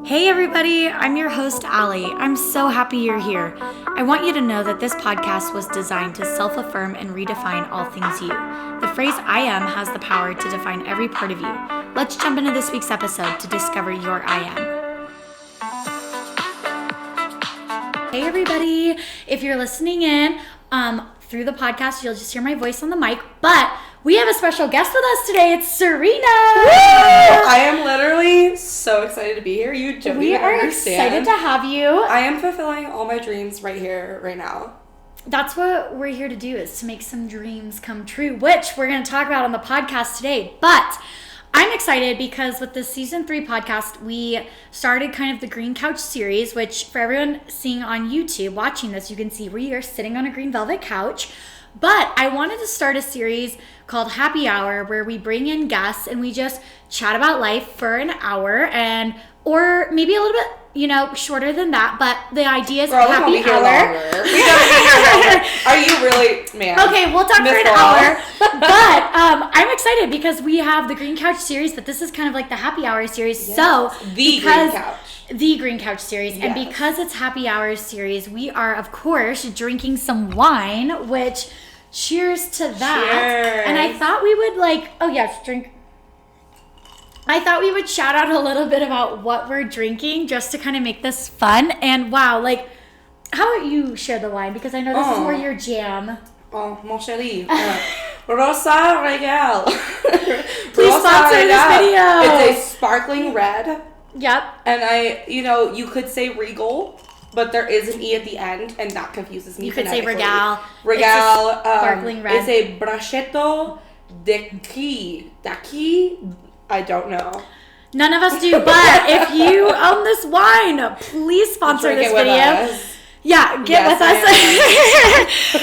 Hey everybody, I'm your host, Allie. I'm so happy you're here. I want you to know that this podcast was designed to self-affirm and redefine all things you. The phrase I am has the power to define every part of you. Let's jump into this week's episode to discover your I am. Hey everybody, if you're listening in through the podcast, you'll just hear my voice on the mic, but we have a special guest with us today. It's Serena. Woo! I am literally so excited to be here. You don't We even are understand. excited to have you. I am fulfilling all my dreams right here, right now. That's what we're here to do, is to make some dreams come true, which we're going to talk about on the podcast today. But I'm excited because with the season 3 podcast, we started kind of the Green Couch series, which for everyone seeing on YouTube, watching this, you can see we are sitting on a green velvet couch. But I wanted to start a series called Happy Hour, where we bring in guests and we just chat about life for an hour, or maybe a little bit, shorter than that. But the idea is happy hour. We gotta be here longer. Are you really, man? Okay, we'll talk for an hour. But I'm excited because we have the Green Couch series, but this is kind of like the Happy Hour series. Yes. So The Green Couch. The Green Couch series. Yes. And because it's Happy Hour series, we are, of course, drinking some wine, which cheers to that. Cheers. And I thought we would drink. I thought we would shout out a little bit about what we're drinking just to kind of make this fun. And wow, how about you share the wine? Because I know this is more your jam. Oh, mon chéri. Rosa Regal. Please sponsor this video. It's a sparkling red. Yep. And you could say Regal, but there is an E at the end, and that confuses me. You could say Regal. Regal. It's a sparkling red. It's a Brachetto d'Aqui. I don't know. None of us do, but if you own this wine, please sponsor this video. Us. Yeah, get with us.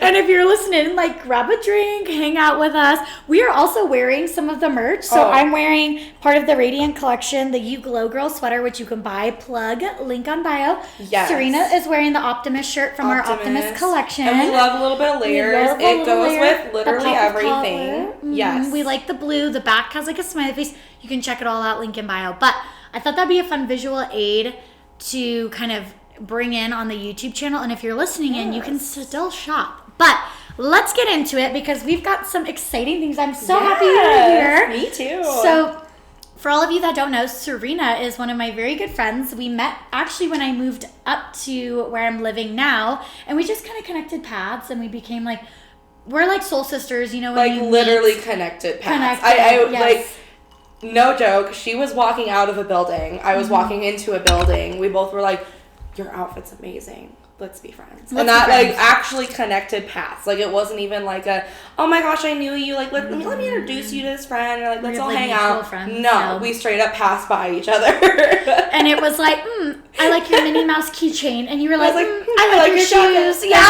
And if you're listening, grab a drink, hang out with us. We are also wearing some of the merch. So I'm wearing part of the Radiant collection, the You Glow Girl sweater, which you can buy. Plug, link on bio. Yes. Serena is wearing the Optimist shirt from our Optimist collection. And we love a little bit of layers. It goes with literally everything. Mm-hmm. Yes. We like the blue. The back has a smiley face. You can check it all out, link in bio. But I thought that'd be a fun visual aid to kind of bring in on the YouTube channel, and if you're listening in, you can still shop. But let's get into it because we've got some exciting things. I'm so happy you're here. Me too. So for all of you that don't know, Serena is one of my very good friends. We met actually when I moved up to where I'm living now, and we just kind of connected paths, and we became we're like soul sisters, when you literally connected paths. Yes. No joke, she was walking out of a building. I was walking into a building. We both were like, your outfit's amazing. Let's be friends. And that actually connected paths. It wasn't even oh my gosh, I knew you. Let me introduce you to this friend. Or let's all hang out. Friends, no, we straight up passed by each other. And it was I like your Minnie Mouse keychain. And you were I like your shoes. Yeah.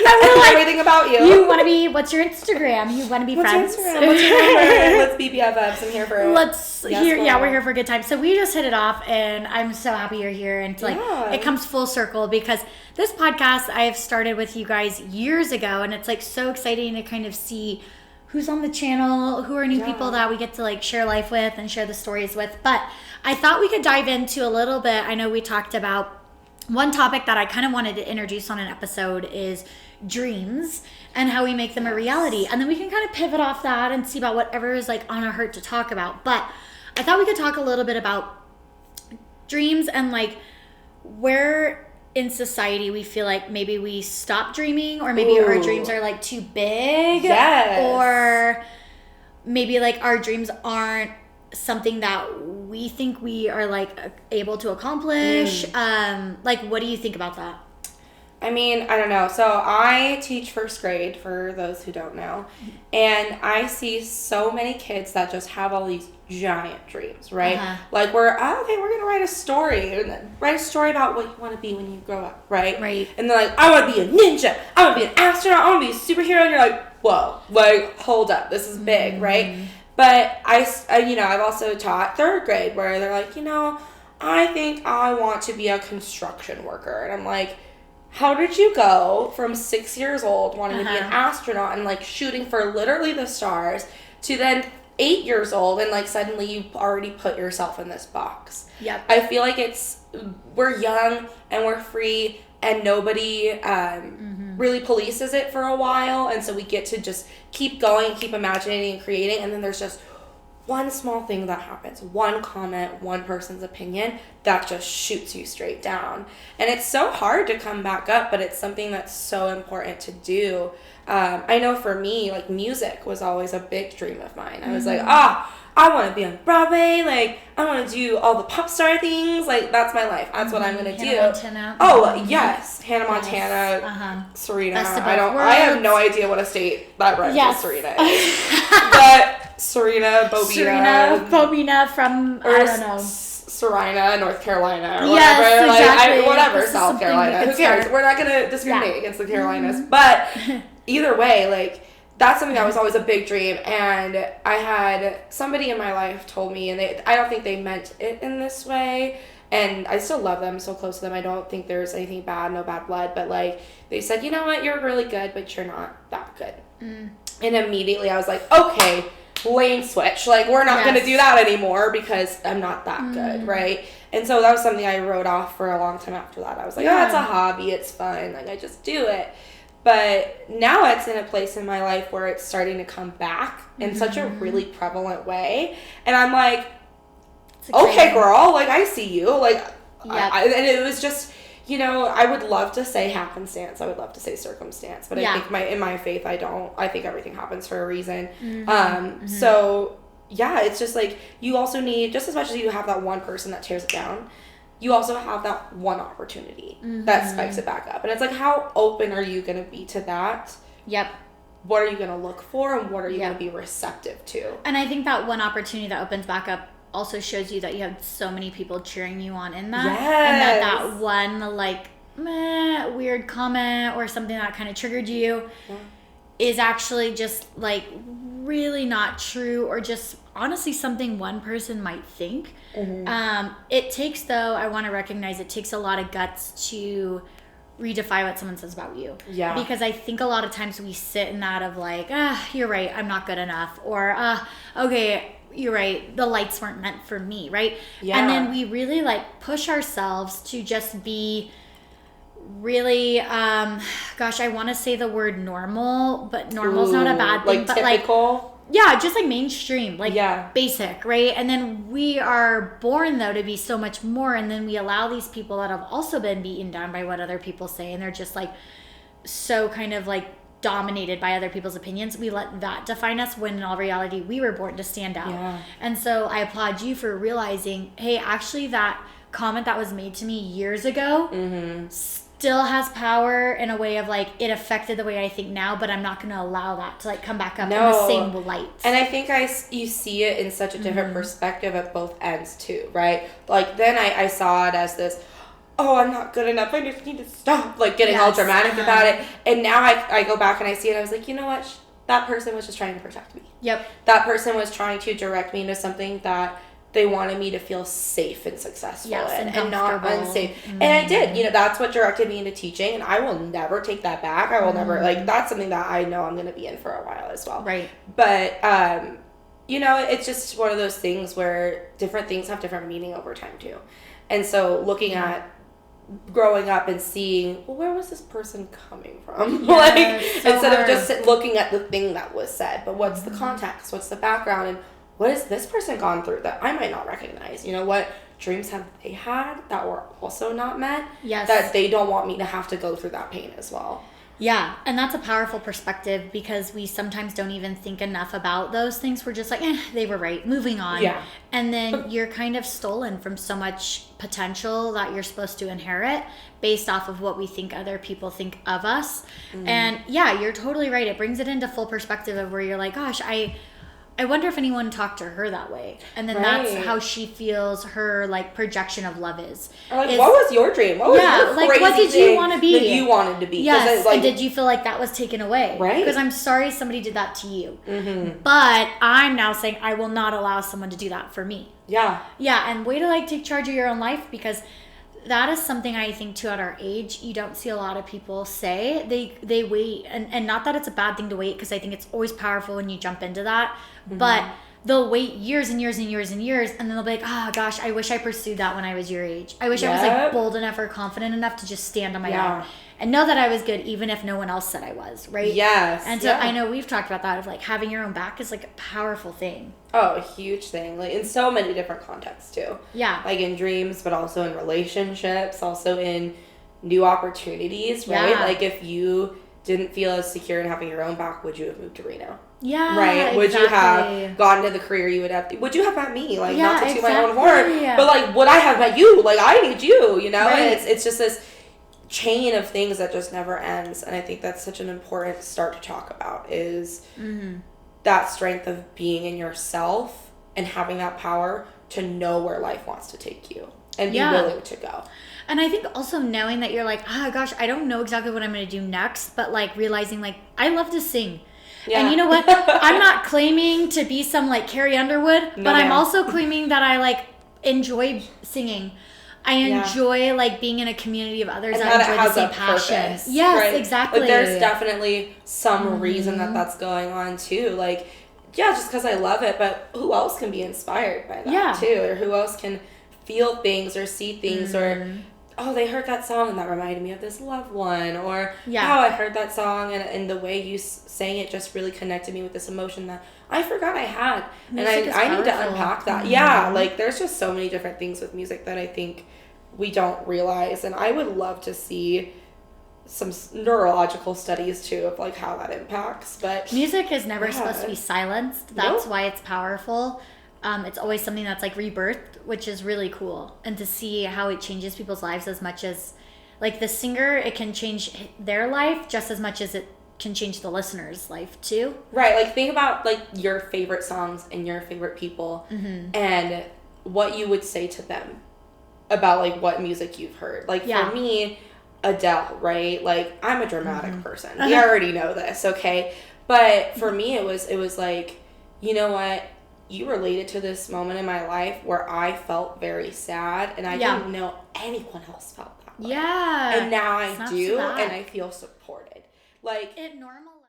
And we're everything about you. You want to be, what's your Instagram? You want to be friends? What's your number? Let's be BFFs. I'm here for it. We're here for a good time. So we just hit it off, and I'm so happy you're here. And it comes full circle because this podcast I have started with you guys years ago, and it's so exciting to kind of see who's on the channel, who are new people that we get to share life with and share the stories with. But I thought we could dive into a little bit. I know we talked about one topic that I kind of wanted to introduce on an episode is dreams and how we make them a reality. And then we can kind of pivot off that and see about whatever is on our heart to talk about. But I thought we could talk a little bit about dreams and where in society we feel maybe we stop dreaming, or maybe our dreams are too big. Yes. Or maybe our dreams aren't something that we think we are able to accomplish. What do you think about that? I mean, I don't know. So I teach first grade, for those who don't know, and I see so many kids that just have all these giant dreams, right? We're gonna write a story about what you want to be when you grow up, right? Right. And they're I want to be a ninja, I want to be an astronaut, I want to be a superhero, and you're whoa, hold up, this is big, right? But I've also taught third grade where they're I think I want to be a construction worker, and I'm how did you go from 6 years old wanting to be an astronaut and shooting for literally the stars to then 8 years old and like suddenly you've already put yourself in this box. Yep. I feel like we're young and we're free and nobody really polices it for a while, and so we get to just keep going, keep imagining and creating, and then there's just one small thing that happens, one comment, one person's opinion that just shoots you straight down. And it's so hard to come back up, but it's something that's so important to do. I know for me, like, music was always a big dream of mine. I was like, I want to be on Broadway. Like, I want to do all the pop star things. Like, that's my life. That's what I'm going to do. Montana. Oh, yes. Hannah Montana, Serena. I have no idea what a state that rhymes with Serena is. But Serena Bobina from, I don't know. Serena, North Carolina, or yes, whatever. Exactly. Like, whatever, South Carolina. Who cares? We're not going to discriminate against the Carolinas. But either way, like, that's something that was always a big dream. And I had somebody in my life told me, and I don't think they meant it in this way. And I still love them, so close to them. I don't think there's anything bad, no bad blood. But, like, they said, you know what, you're really good, but you're not that good. And immediately I was like, okay, lane switch. Like, we're not going to do that anymore because I'm not that good, right? And so that was something I wrote off for a long time after that. I was like, oh, it's a hobby. It's fun. Like, I just do it. But now it's in a place in my life where it's starting to come back in such a really prevalent way. And I'm like, okay, girl, like, I see you. Like, and it was just, you know, I would love to say happenstance. I would love to say circumstance. But I think in my faith, I don't. I think everything happens for a reason. So, yeah, it's just like, you also need, just as much as you have that one person that tears it down, you also have that one opportunity that spikes it back up. And it's like, how open are you going to be to that? Yep. What are you going to look for, and what are you going to be receptive to? And I think that one opportunity that opens back up also shows you that you have so many people cheering you on in that. Yes. And that one, like, weird comment or something that kind of triggered you is actually just, like, really not true, or just honestly something one person might think. It takes, though, I want to recognize it takes a lot of guts to redefine what someone says about you. Yeah. Because I think a lot of times we sit in that of like, you're right, I'm not good enough. Or, okay, you're right, the lights weren't meant for me, right? Yeah. And then we really, like, push ourselves to just be really, gosh, I want to say the word normal, but normal's not a bad thing. Like, but typical? Like, yeah, just like mainstream, like basic, right? And then we are born, though, to be so much more. And then we allow these people that have also been beaten down by what other people say, and they're just like so kind of like dominated by other people's opinions. We let that define us, when in all reality, we were born to stand out. Yeah. And so I applaud you for realizing, hey, actually that comment that was made to me years ago still has power in a way of like, it affected the way I think now, but I'm not going to allow that to like come back up in the same light. And I think you see it in such a different perspective at both ends too, right? Like, then I saw it as this, oh, I'm not good enough, I just need to stop, like, getting all dramatic about it. And now I go back and I see it, I was like, you know what? That person was just trying to protect me. Yep. That person was trying to direct me into something that they wanted me to feel safe and successful and not unsafe. And I did. You know, that's what directed me into teaching, and I will never take that back. I will never, like, that's something that I know I'm going to be in for a while as well. Right. But, you know, it's just one of those things where different things have different meaning over time, too. And so looking at growing up and seeing, well, where was this person coming from? Like, so instead of just looking at the thing that was said, but what's the context? What's the background? And what has this person gone through that I might not recognize? You know, what dreams have they had that were also not met? Yes. That they don't want me to have to go through that pain as well. Yeah, and that's a powerful perspective, because we sometimes don't even think enough about those things. We're just like, they were right, moving on. Yeah. And then you're kind of stolen from so much potential that you're supposed to inherit based off of what we think other people think of us. And yeah, you're totally right. It brings it into full perspective of where you're like, gosh, I wonder if anyone talked to her that way. And then that's how she feels her, like, projection of love is. Or, like, what was your dream? What was your crazy what did you want to be? That you wanted to be. Yes, and did you feel like that was taken away? Right. Because I'm sorry somebody did that to you. But I'm now saying I will not allow someone to do that for me. Yeah. Yeah, and way to, like, take charge of your own life, because that is something I think, too, at our age, you don't see a lot of people say. They wait, and not that it's a bad thing to wait, because I think it's always powerful when you jump into that, but they'll wait years and years and years and years, and then they'll be like, oh gosh, I wish I pursued that when I was your age. I wish I was like bold enough or confident enough to just stand on my own and know that I was good even if no one else said I was, right? Yes. And so I know we've talked about that of like having your own back is like a powerful thing. Oh, a huge thing. Like in so many different contexts too. Yeah. Like in dreams, but also in relationships, also in new opportunities, right? Yeah. Like if you didn't feel as secure in having your own back, would you have moved to Reno? Yeah. Right? Would you have gotten to the career you would you have met me? Like not to toot my own horn, but like would I have met you? Like I need you, you know? Right. And it's just this chain of things that just never ends. And I think that's such an important start to talk about is that strength of being in yourself and having that power to know where life wants to take you and be willing to go. And I think also knowing that you're like, oh gosh, I don't know exactly what I'm going to do next, but like realizing like, I love to sing. Yeah. And you know what? I'm not claiming to be some like Carrie Underwood, but I'm also claiming that I like enjoy singing. I enjoy like being in a community of others that enjoy the same passion. Yes, right? Exactly. Like there's definitely some reason that that's going on too. Like, yeah, just because I love it, but who else can be inspired by that too? Or who else can feel things or see things or, oh, they heard that song and that reminded me of this loved one. Or, I heard that song and the way you sang it just really connected me with this emotion that I forgot I had. Music and I need to unpack that. Yeah, like there's just so many different things with music that I think we don't realize. And I would love to see some neurological studies too of like how that impacts. But music is never supposed to be silenced. That's why it's powerful. It's always something that's like rebirthed, which is really cool. And to see how it changes people's lives as much as like the singer, it can change their life just as much as it can change the listener's life too. Right. Like think about like your favorite songs and your favorite people and what you would say to them about like what music you've heard. Like for me, Adele, right? Like I'm a dramatic person. We already know this, okay? But for me it was like, you know what? You related to this moment in my life where I felt very sad and I didn't know anyone else felt that way. Yeah. And now I do and I feel supported. Like it normalizes